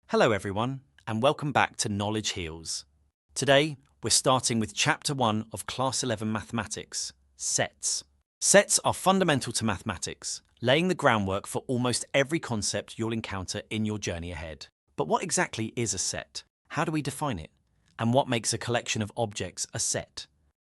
Hello everyone, and welcome back to KnowledgeHeals. Today, we're starting with Chapter 1 of Class 11 Mathematics, Sets. Sets are fundamental to mathematics, laying the groundwork for almost every concept you'll encounter in your journey ahead. But what exactly is a set? How do we define it? And what makes a collection of objects a set?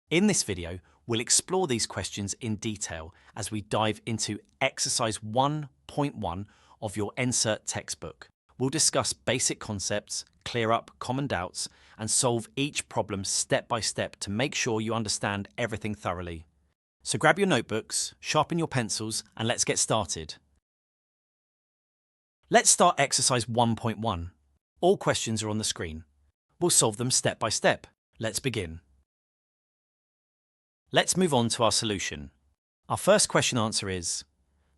In this video, we'll explore these questions in detail as we dive into Exercise 1.1 of your NCERT textbook. We'll discuss basic concepts, clear up common doubts, and solve each problem step by step to make sure you understand everything thoroughly. So grab your notebooks, sharpen your pencils, and let's get started. Let's start exercise 1.1. All questions are on the screen. We'll solve them step by step. Let's begin. Let's move on to our solution. Our first question answer is,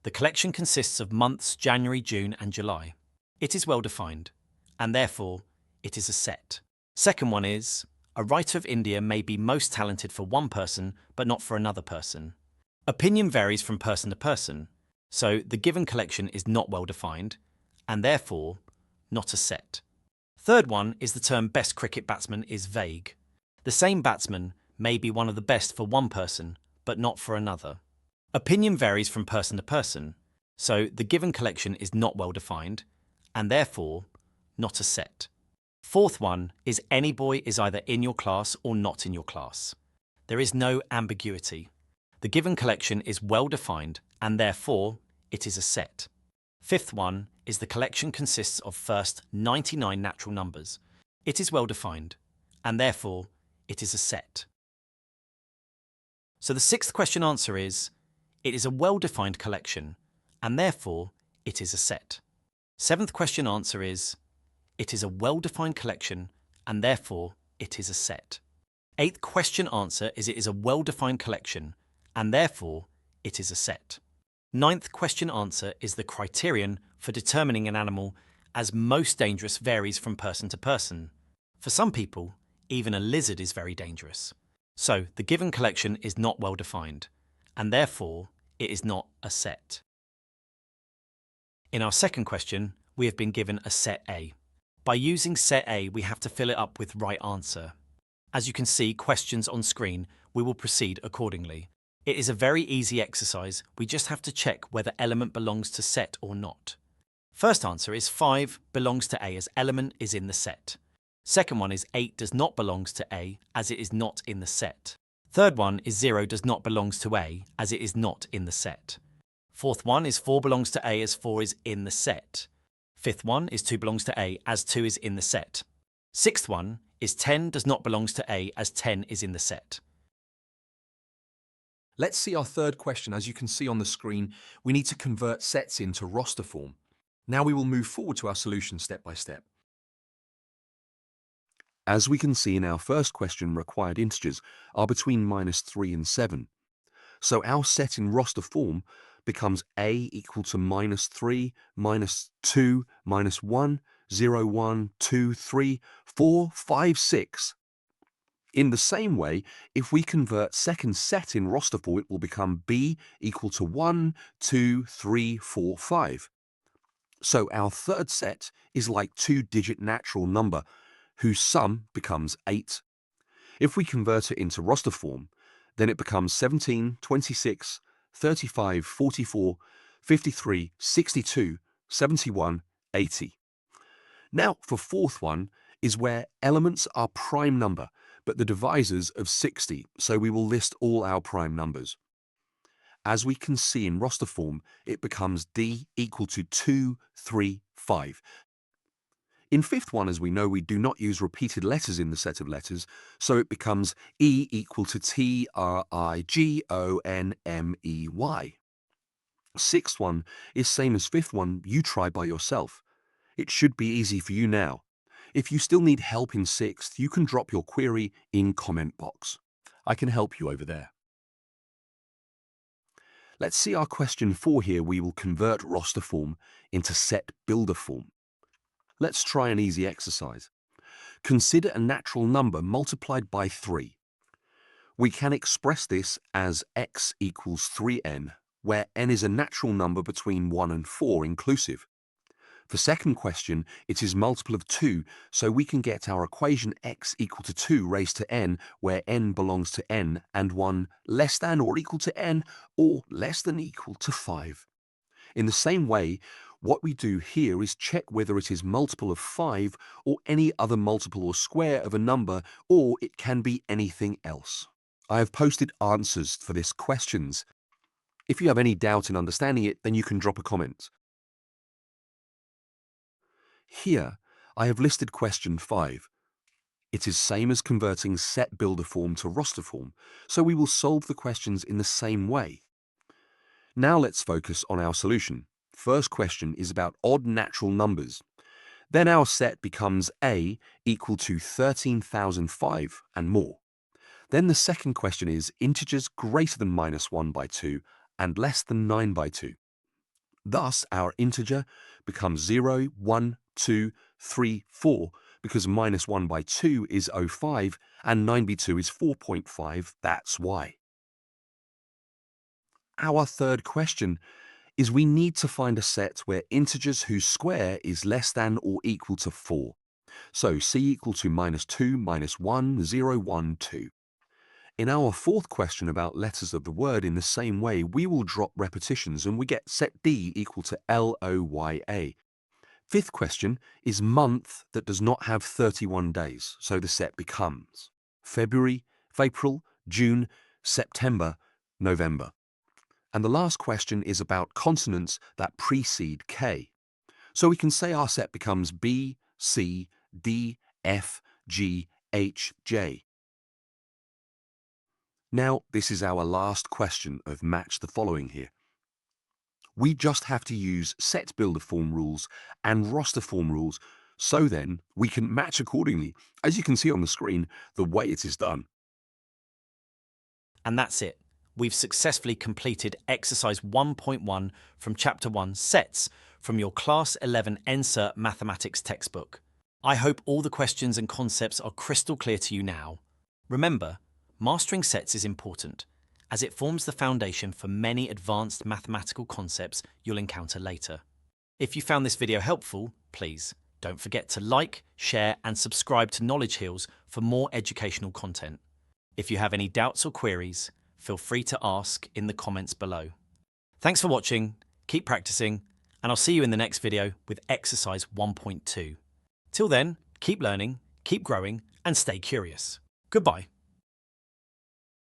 the collection consists of months January, June, and July. It is well defined, and therefore, it is a set. Second one is, a writer of India may be most talented for one person, but not for another person. Opinion varies from person to person, so the given collection is not well defined, and therefore, not a set. Third one is the term best cricket batsman is vague. The same batsman may be one of the best for one person, but not for another. Opinion varies from person to person, so the given collection is not well defined, and therefore, not a set. Fourth one is any boy is either in your class or not in your class. There is no ambiguity. The given collection is well defined, and therefore, it is a set. Fifth one is the collection consists of first 99 natural numbers. It is well defined, and therefore, it is a set. So the sixth question answer is, it is a well-defined collection, and therefore, it is a set. Seventh question answer is, it is a well-defined collection, and therefore, it is a set. Eighth question answer is it is a well-defined collection, and therefore, it is a set. Ninth question answer is the criterion for determining an animal as most dangerous varies from person to person. For some people, even a lizard is very dangerous. So, the given collection is not well defined, and therefore, it is not a set. In our second question, we have been given a set A. By using set A, we have to fill it up with right answer. As you can see questions on screen, we will proceed accordingly. It is a very easy exercise, we just have to check whether element belongs to set or not. First answer is 5 belongs to A as element is in the set. Second one is 8 does not belongs to A as it is not in the set. Third one is 0 does not belongs to A as it is not in the set. Fourth one is 4 belongs to A as 4 is in the set. Fifth one is 2 belongs to A as 2 is in the set. Sixth one is 10 does not belongs to A as 10 is in the set. Let's see our third question. As you can see on the screen, we need to convert sets into roster form. Now we will move forward to our solution step by step. As we can see in our first question, required integers are between -3 and 7. So our set in roster form becomes A equal to -3, -2, -1, 0, 1, 2, 3, 4, 5, 6. In the same way, if we convert second set in roster form, it will become B equal to 1, 2, 3, 4, 5. So our third set is like two-digit natural number, whose sum becomes 8. If we convert it into roster form, then it becomes 17, 26, 35, 44, 53, 62, 71, 80. Now, for fourth one is where elements are prime number, but the divisors of 60, so we will list all our prime numbers. As we can see in roster form, it becomes D equal to 2, 3, 5. In fifth one, as we know, we do not use repeated letters in the set of letters, so it becomes E equal to TRIGONMEY. Sixth one is same as fifth one, you try by yourself. It should be easy for you now. If you still need help in sixth, you can drop your query in comment box. I can help you over there. Let's see our question 4 here. We will convert roster form into set builder form. Let's try an easy exercise. Consider a natural number multiplied by 3. We can express this as x equals 3n, where n is a natural number between 1 and 4 inclusive. For second question, it is multiple of 2, so we can get our equation x equal to 2 raised to n, where n belongs to n, and 1 less than or equal to n, or less than equal to 5. In the same way, what we do here is check whether it is multiple of 5 or any other multiple or square of a number, or it can be anything else. I have posted answers for these questions. If you have any doubt in understanding it, then you can drop a comment. Here, I have listed question 5. It is same as converting set builder form to roster form, so we will solve the questions in the same way. Now let's focus on our solution. First question is about odd natural numbers. Then our set becomes A equal to 13,005 and more. Then the second question is integers greater than -1/2 and less than 9/2. Thus, our integer becomes 0, 1, 2, 3, 4, because -1/2 is 0.5 and 9/2 is 4.5, that's why. Our third question is we need to find a set where integers whose square is less than or equal to 4. So c equal to -2, -1, 0, 1, 2. In our fourth question about letters of the word, in the same way, we will drop repetitions and we get set D equal to LOYA. Fifth question is month that does not have 31 days, so the set becomes February, April, June, September, November. And the last question is about consonants that precede K. So we can say our set becomes B, C, D, F, G, H, J. Now, this is our last question of match the following here. We just have to use set builder form rules and roster form rules, so then we can match accordingly, as you can see on the screen, the way it is done. And that's it. We've successfully completed exercise 1.1 from chapter 1 sets from your class 11 NCERT Mathematics textbook. I hope all the questions and concepts are crystal clear to you now. Remember, mastering sets is important, as it forms the foundation for many advanced mathematical concepts you'll encounter later. If you found this video helpful, please don't forget to like, share and subscribe to KnowledgeHeals for more educational content. If you have any doubts or queries, feel free to ask in the comments below. Thanks for watching, keep practicing, and I'll see you in the next video with exercise 1.2. Till then, keep learning, keep growing, and stay curious. Goodbye.